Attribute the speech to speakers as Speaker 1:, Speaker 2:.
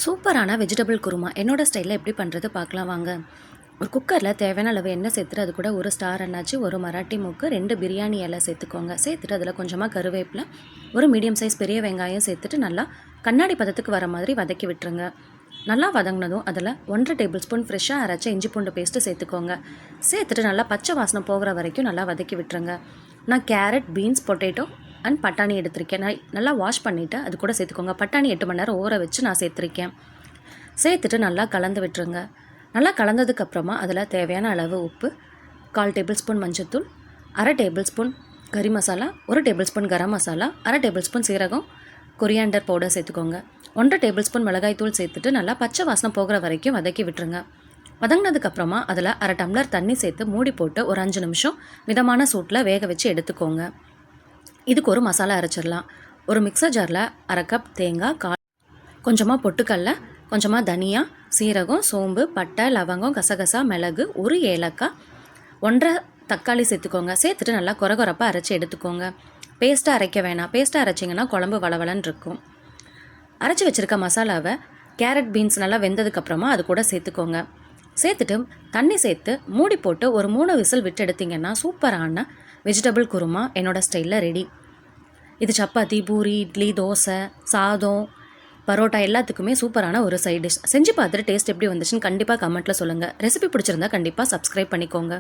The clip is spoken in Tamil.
Speaker 1: சூப்பரான வெஜிடபிள் குருமா என்னோட ஸ்டைலில் எப்படி பண்ணுறது பார்க்கலாம் வாங்க. ஒரு குக்கரில் தேவையான அளவு எண்ணெய் சேர்த்துட்டு அது கூட ஒரு ஸ்டார் எண்ணாச்சு, ஒரு மராட்டி மூக்கு, 2 பிரியாணி இலை சேர்த்துக்கோங்க. சேர்த்துட்டு அதில் கொஞ்சமாக கருவேப்பிலை, ஒரு மீடியம் சைஸ் பெரிய வெங்காயம் சேர்த்துட்டு நல்லா கண்ணாடி பதத்துக்கு வர மாதிரி வதக்கி விட்டுருங்க. நல்லா வதங்கினதும் அதில் 1.5 டேபிள் ஸ்பூன் ஃப்ரெஷ்ஷாக அரைச்ச இஞ்சி பூண்டு பேஸ்ட்டு சேர்த்துக்கோங்க. சேர்த்துட்டு நல்லா பச்சை வாசனை போகிற வரைக்கும் நல்லா வதக்கி விட்டுருங்க. நான் கேரட், பீன்ஸ், பொட்டேட்டோ அண்ட் பட்டாணி எடுத்திருக்கேன். நான் நல்லா வாஷ் பண்ணிவிட்டு அது கூட சேர்த்துக்கோங்க. பட்டாணி 8 மணி நேரம் ஊற வச்சு நான் சேர்த்துருக்கேன். சேர்த்துட்டு நல்லா கலந்து விட்டுருங்க. நல்லா கலந்ததுக்கப்புறமா அதில் தேவையான அளவு உப்பு, 1/4 டேபிள் ஸ்பூன் மஞ்சள்தூள், 1/2 டேபிள் ஸ்பூன் கறி masala, 1 table spoon garam masala, 1/2 table spoon சீரகம், கொரியாண்டர் பவுடர் சேர்த்துக்கோங்க. 1/2 டேபிள் ஸ்பூன் மிளகாய் தூள் சேர்த்துட்டு நல்லா பச்சை வாசனை போகிற வரைக்கும் வதக்கி விட்டுருங்க. வதங்கினதுக்கப்புறமா அதில் 1/2 டம்ளர் தண்ணி சேர்த்து மூடி போட்டு ஒரு 5 நிமிஷம் மிதமான சூட்டில் வேக வச்சு எடுத்துக்கோங்க. இதுக்கு ஒரு மசாலா அரைச்சிடலாம். ஒரு மிக்சர் ஜாரில் 1/2 கப் தேங்காய், கொஞ்சமாக பொட்டுக்கடலை, கொஞ்சமாக தனியா, சீரகம், சோம்பு, பட்டை, லவங்கம், கசகசா, மிளகு, ஒரு ஏலக்காய், 1/2 தக்காளி சேர்த்துக்கோங்க. சேர்த்துட்டு நல்லா கொரகொரப்பாக அரைச்சி எடுத்துக்கோங்க. பேஸ்ட்டாக அரைக்க வேணாம். பேஸ்ட்டாக அரைச்சிங்கன்னா குழம்பு வளவலன்னு இருக்கும். அரைச்சி வச்சுருக்க மசாலாவை கேரட், பீன்ஸ் நல்லா வெந்ததுக்கப்புறமா அது கூட சேர்த்துக்கோங்க. சேர்த்துட்டு தண்ணி சேர்த்து மூடி போட்டு ஒரு 3 விசில் விட்டு எடுத்திங்கன்னா சூப்பரான வெஜிடபிள் குருமா என்னோடய ஸ்டைலில் ரெடி. இது சப்பாத்தி, பூரி, இட்லி, தோசை, சாதம், பரோட்டா எல்லாத்துக்குமே சூப்பரான ஒரு சைட் டிஷ். செஞ்சு பார்த்துட்டு டேஸ்ட் எப்படி வந்துச்சுன்னு கண்டிப்பாக கமெண்ட்டில் சொல்லுங்கள். ரெசிபி பிடிச்சிருந்தா கண்டிப்பாக சப்ஸ்கிரைப் பண்ணிக்கோங்க.